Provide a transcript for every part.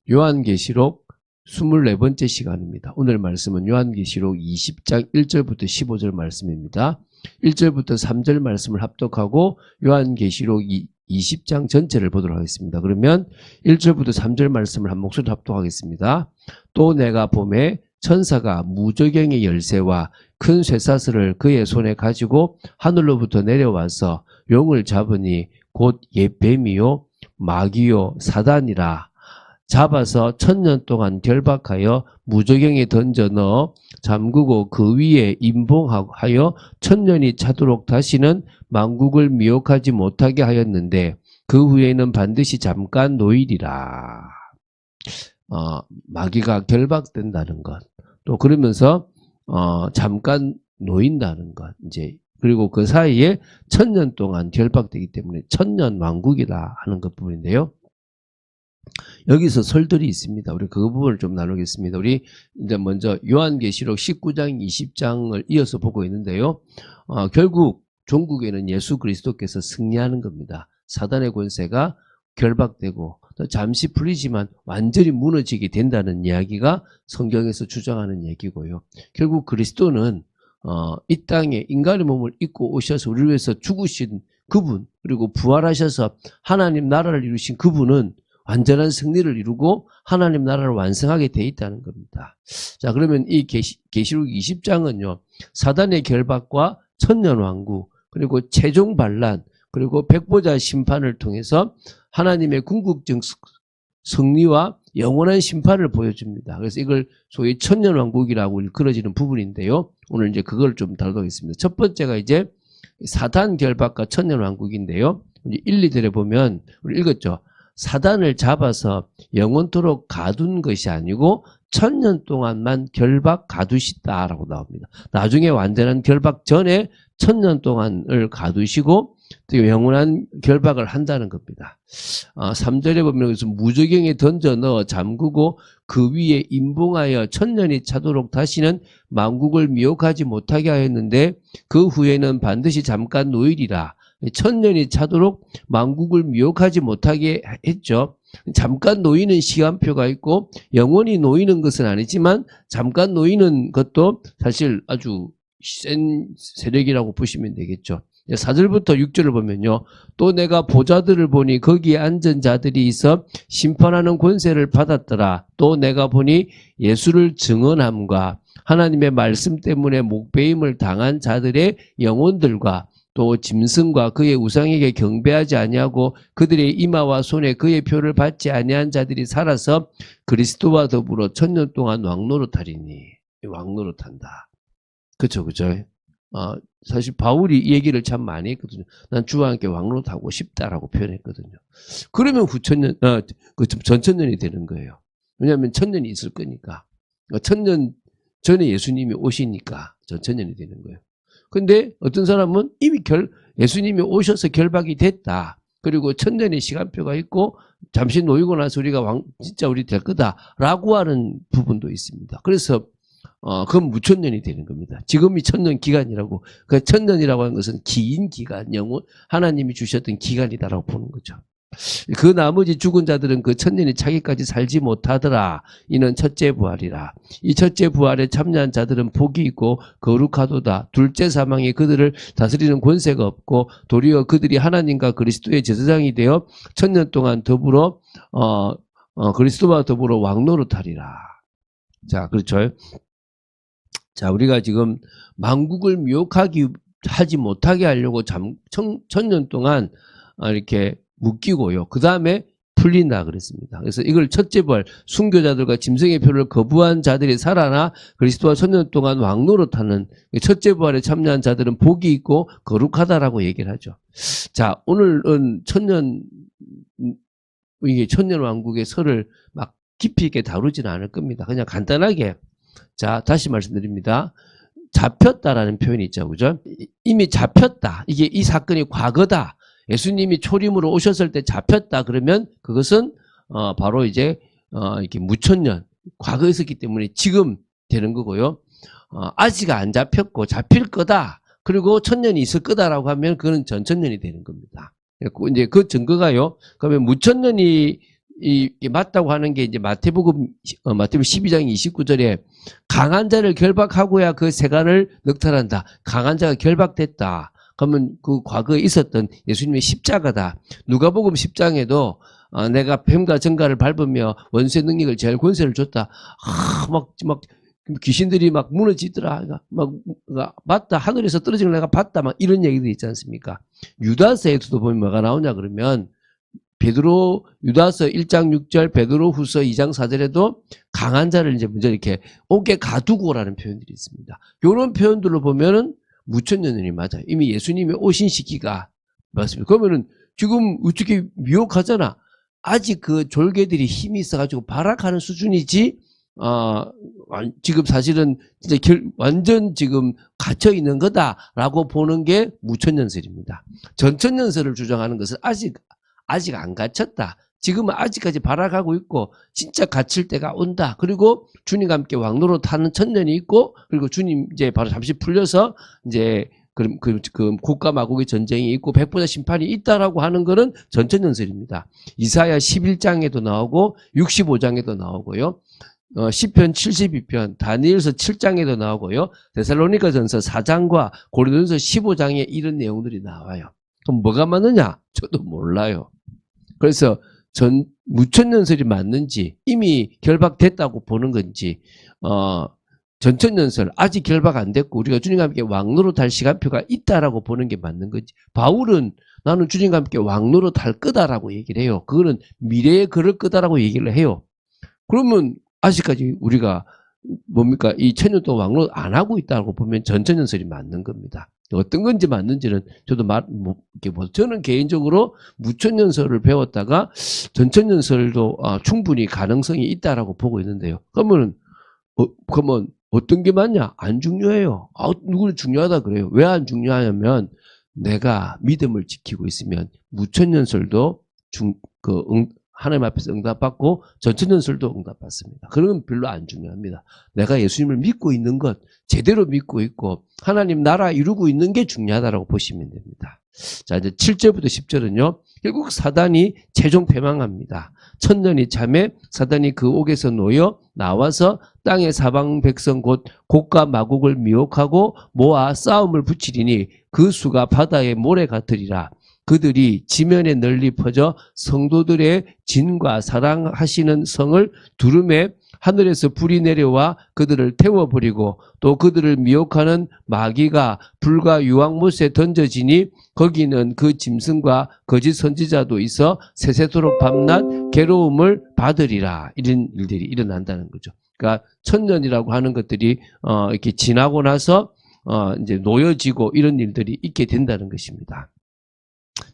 요한계시록 24번째 시간입니다. 오늘 말씀은 요한계시록 20장 1절부터 15절 말씀입니다. 1절부터 3절 말씀을 합독하고 요한계시록 20장 전체를 보도록 하겠습니다. 그러면 1절부터 3절 말씀을 한 목소리로 합독하겠습니다. 또 내가 보매 천사가 무저경의 열쇠와 큰 쇠사슬을 그의 손에 가지고 하늘로부터 내려와서 용을 잡으니 곧 뱀이요 마귀요 사단이라. 잡아서 1000년 동안 결박하여 무저경에 던져 넣어 잠그고 그 위에 임봉하여 1000년이 차도록 다시는 만국을 미혹하지 못하게 하였는데 그 후에는 반드시 잠깐 노일이라. 마귀가 결박된다는 것, 또 그러면서 잠깐 놓인다는 것, 이제 그리고 그 사이에 1000년 동안 결박되기 때문에 1000년 왕국이라 하는 것 부분인데요. 여기서 설들이 있습니다. 우리 그 부분을 좀 나누겠습니다. 우리 이제 먼저 요한계시록 19장 20장을 이어서 보고 있는데요. 결국 종국에는 예수 그리스도께서 승리하는 겁니다. 사단의 권세가 결박되고 또 잠시 풀리지만 완전히 무너지게 된다는 이야기가 성경에서 주장하는 얘기고요. 결국 그리스도는 이 땅에 인간의 몸을 입고 오셔서 우리를 위해서 죽으신 그분, 그리고 부활하셔서 하나님 나라를 이루신 그분은 완전한 승리를 이루고 하나님 나라를 완성하게 돼 있다는 겁니다. 자, 그러면 이 계시록 20장은요, 사단의 결박과 천년왕국, 그리고 최종 반란, 그리고 백보자 심판을 통해서 하나님의 궁극적 승리와 영원한 심판을 보여줍니다. 그래서 이걸 소위 천년왕국이라고 일컬어지는 부분인데요. 오늘 이제 그걸 좀 다루겠습니다. 첫 번째가 이제 사단 결박과 천년왕국인데요. 이제 1, 2절에 보면 우리 읽었죠. 사단을 잡아서 영원토록 가둔 것이 아니고 1000년 동안만 결박 가두시다라고 나옵니다. 나중에 완전한 결박 전에 1000년 동안을 가두시고 또 영원한 결박을 한다는 겁니다. 3절에 보면 여기서 무저경에 던져 넣어 잠그고 그 위에 임봉하여 1000년이 차도록 다시는 만국을 미혹하지 못하게 하였는데 그 후에는 반드시 잠깐 노일이라. 1000년이 차도록 만국을 미혹하지 못하게 했죠. 잠깐 놓이는 시간표가 있고 영원히 놓이는 것은 아니지만 잠깐 놓이는 것도 사실 아주 센 세력이라고 보시면 되겠죠. 4절부터 6절을 보면요. 또 내가 보좌들을 보니 거기에 앉은 자들이 있어 심판하는 권세를 받았더라. 또 내가 보니 예수를 증언함과 하나님의 말씀 때문에 목배임을 당한 자들의 영혼들과 또 짐승과 그의 우상에게 경배하지 아니하고 그들의 이마와 손에 그의 표를 받지 아니한 자들이 살아서 그리스도와 더불어 1000년 동안 왕노릇하리니. 왕노릇한다. 그쵸. 사실 바울이 이 얘기를 참 많이 했거든요. 난 주와 함께 왕노릇하고 싶다라고 표현했거든요. 그러면 전천년이 되는 거예요. 왜냐하면 1000년이 있을 거니까. 1000년 전에 예수님이 오시니까 전천년이 되는 거예요. 근데 어떤 사람은 이미 예수님이 오셔서 결박이 됐다. 그리고 1000년의 시간표가 있고 잠시 놓이고 나서 우리가 진짜 우리 될 거다라고 하는 부분도 있습니다. 그래서 그건 무천년이 되는 겁니다. 지금이 1000년 기간이라고. 그 1000년이라고 하는 것은 긴 기간, 영원 하나님이 주셨던 기간이다라고 보는 거죠. 그 나머지 죽은 자들은 그 1000년이 차기까지 살지 못하더라. 이는 첫째 부활이라. 이 첫째 부활에 참여한 자들은 복이 있고 거룩하도다. 둘째 사망이 그들을 다스리는 권세가 없고 도리어 그들이 하나님과 그리스도의 제사장이 되어 1000년 동안 더불어 그리스도와 더불어 왕노릇하리라. 자, 그렇죠. 자, 우리가 지금 만국을 미혹하지 못하게 하려고 1000년 동안 이렇게 묶이고요. 그 다음에 풀린다 그랬습니다. 그래서 이걸 첫째 부활, 순교자들과 짐승의 표를 거부한 자들이 살아나 그리스도와 1000년 동안 왕노릇하는 첫째 부활에 참여한 자들은 복이 있고 거룩하다라고 얘기를 하죠. 자, 오늘은 이게 천년 왕국의 설을 막 깊이 있게 다루지는 않을 겁니다. 그냥 간단하게. 자, 다시 말씀드립니다. 잡혔다라는 표현이 있죠. 그죠? 이미 잡혔다. 이 사건이 과거다. 예수님이 초림으로 오셨을 때 잡혔다 그러면 그것은 바로 이제 이렇게 무천년 과거에 있었기 때문에 지금 되는 거고요. 아직 안 잡혔고 잡힐 거다. 그리고 1000년이 있을 거다라고 하면 그거는 전천년이 되는 겁니다. 이제 그 증거가요. 그러면 무천년이 이 맞다고 하는 게 이제 마태복음 12장 29절에 강한 자를 결박하고야 그 세간을 넉탈한다. 강한 자가 결박됐다. 그러면 그 과거에 있었던 예수님의 십자가다. 누가복음 10장에도 내가 뱀과 정갈을 밟으며 원수의 능력을 제할 권세를 줬다. 막 귀신들이 막 무너지더라. 막 맞다. 하늘에서 떨어지는 걸 내가 봤다. 막 이런 얘기도 있지 않습니까? 유다서에서도 보면 뭐가 나오냐 그러면 베드로 유다서 1장 6절, 베드로 후서 2장 4절에도 강한 자를 이제 먼저 이렇게 옥에 가두고라는 표현들이 있습니다. 이런 표현들로 보면은 무천년이 맞아요. 이미 예수님의 오신 시기가 맞습니다. 그러면은 지금 어떻게 미혹하잖아. 아직 그 졸개들이 힘이 있어가지고 발악하는 수준이지. 지금 사실은 진짜 완전 지금 갇혀 있는 거다라고 보는 게 무천년설입니다. 전천년설을 주장하는 것은 아직 안 갇혔다. 지금은 아직까지 발악하고 있고 진짜 갇힐 때가 온다. 그리고 주님과 함께 왕노로 타는 천년이 있고 그리고 주님 이제 바로 잠시 풀려서 이제 그 국가 마국의 전쟁이 있고 백보자 심판이 있다라고 하는 것은 전천년설입니다. 이사야 11장에도 나오고 65장에도 나오고요. 시편 72편, 다니엘서 7장에도 나오고요. 데살로니가전서 4장과 고린도전서 15장에 이런 내용들이 나와요. 그럼 뭐가 맞느냐? 저도 몰라요. 그래서 무천년설이 맞는지 이미 결박됐다고 보는 건지 전천년설 아직 결박 안 됐고 우리가 주님과 함께 왕노로 탈 시간표가 있다라고 보는 게 맞는 건지. 바울은 나는 주님과 함께 왕노로 탈 거다라고 얘기를 해요. 그거는 미래에 그럴 거다라고 얘기를 해요. 그러면 아직까지 우리가 뭡니까? 이 천년 동안 왕노 안 하고 있다고 보면 전천년설이 맞는 겁니다. 어떤 건지 맞는지는 저도 저는 개인적으로 무천년설을 배웠다가 전천년설도 충분히 가능성이 있다라고 보고 있는데요. 그러면 어떤 게 맞냐? 안 중요해요. 누구는 중요하다 그래요. 왜 안 중요하냐면 내가 믿음을 지키고 있으면 무천년설도 하나님 앞에서 응답받고 전천년설도 응답받습니다. 그런 건 별로 안 중요합니다. 내가 예수님을 믿고 있는 것, 제대로 믿고 있고 하나님 나라 이루고 있는 게 중요하다고 보시면 됩니다. 자, 이제 7절부터 10절은요. 결국 사단이 최종 패망합니다. 천년이 참에 사단이 그 옥에서 놓여 나와서 땅의 사방 백성 곧 곡과 마곡을 미혹하고 모아 싸움을 붙이리니 그 수가 바다의 모래 같으리라. 그들이 지면에 널리 퍼져 성도들의 진과 사랑하시는 성을 두름에 하늘에서 불이 내려와 그들을 태워버리고 또 그들을 미혹하는 마귀가 불과 유황못에 던져지니 거기는 그 짐승과 거짓 선지자도 있어 세세토록 밤낮 괴로움을 받으리라. 이런 일들이 일어난다는 거죠. 그러니까 천년이라고 하는 것들이 이렇게 지나고 나서 이제 놓여지고 이런 일들이 있게 된다는 것입니다.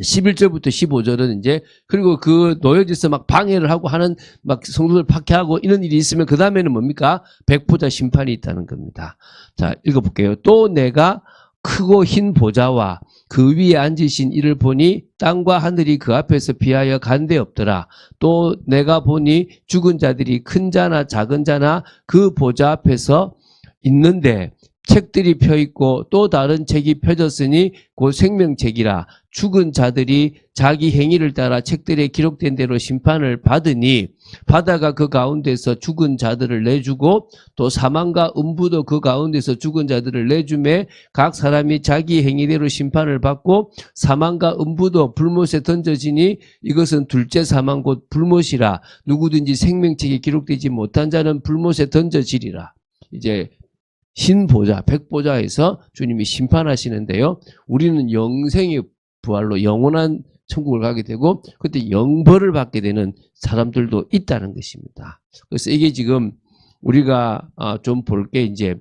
11절부터 15절은 이제 그리고 그 놓여져서 막 방해를 하고 하는 막 성도들 박해하고 이런 일이 있으면 그 다음에는 뭡니까? 백보자 심판이 있다는 겁니다. 자, 읽어볼게요. 또 내가 크고 흰 보좌와 그 위에 앉으신 이를 보니 땅과 하늘이 그 앞에서 비하여 간데 없더라. 또 내가 보니 죽은 자들이 큰 자나 작은 자나 그 보좌 앞에서 있는데 책들이 펴있고 또 다른 책이 펴졌으니 곧 생명책이라. 죽은 자들이 자기 행위를 따라 책들에 기록된 대로 심판을 받으니 바다가 그 가운데서 죽은 자들을 내주고 또 사망과 음부도 그 가운데서 죽은 자들을 내주매 각 사람이 자기 행위대로 심판을 받고 사망과 음부도 불못에 던져지니 이것은 둘째 사망 곧 불못이라. 누구든지 생명책에 기록되지 못한 자는 불못에 던져지리라. 이제 신보좌, 백보좌에서 주님이 심판하시는데요. 우리는 영생의 부활로 영원한 천국을 가게 되고 그때 영벌을 받게 되는 사람들도 있다는 것입니다. 그래서 이게 지금 우리가 좀 볼 게 이제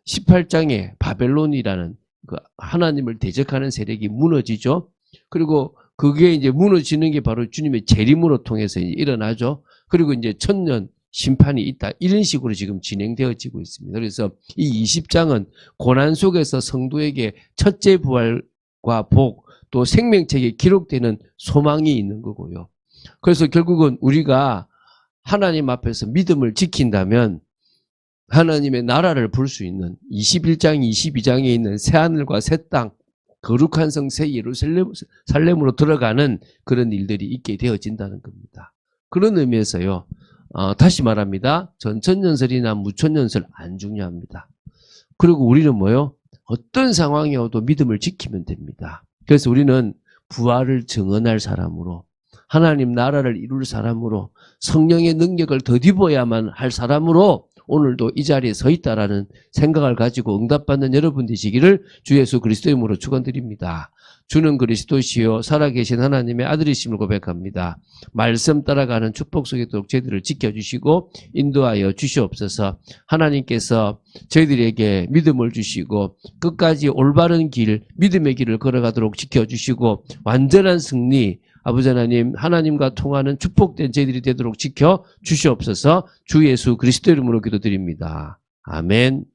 18장에 바벨론이라는 그 하나님을 대적하는 세력이 무너지죠. 그리고 그게 이제 무너지는 게 바로 주님의 재림으로 통해서 일어나죠. 그리고 이제 천년 심판이 있다. 이런 식으로 지금 진행되어지고 있습니다. 그래서 이 20장은 고난 속에서 성도에게 첫째 부활과 복, 또 생명책에 기록되는 소망이 있는 거고요. 그래서 결국은 우리가 하나님 앞에서 믿음을 지킨다면 하나님의 나라를 볼 수 있는 21장, 22장에 있는 새하늘과 새 땅, 거룩한 성 새 예루살렘으로 들어가는 그런 일들이 있게 되어진다는 겁니다. 그런 의미에서요. 다시 말합니다. 전천년설이나 무천년설 안 중요합니다. 그리고 우리는 뭐요? 어떤 상황이어도 믿음을 지키면 됩니다. 그래서 우리는 부활을 증언할 사람으로, 하나님 나라를 이룰 사람으로, 성령의 능력을 덧입어야만 할 사람으로 오늘도 이 자리에 서 있다라는 생각을 가지고 응답받는 여러분 되시기를 주 예수 그리스도의 이름으로 축원드립니다. 주는 그리스도시요 살아계신 하나님의 아들이심을 고백합니다. 말씀 따라가는 축복 속에 있도록 저희들을 지켜주시고 인도하여 주시옵소서. 하나님께서 저희들에게 믿음을 주시고 끝까지 올바른 길, 믿음의 길을 걸어가도록 지켜주시고 완전한 승리, 아버지 하나님, 하나님과 통하는 축복된 저희들이 되도록 지켜 주시옵소서. 주 예수 그리스도 이름으로 기도드립니다. 아멘.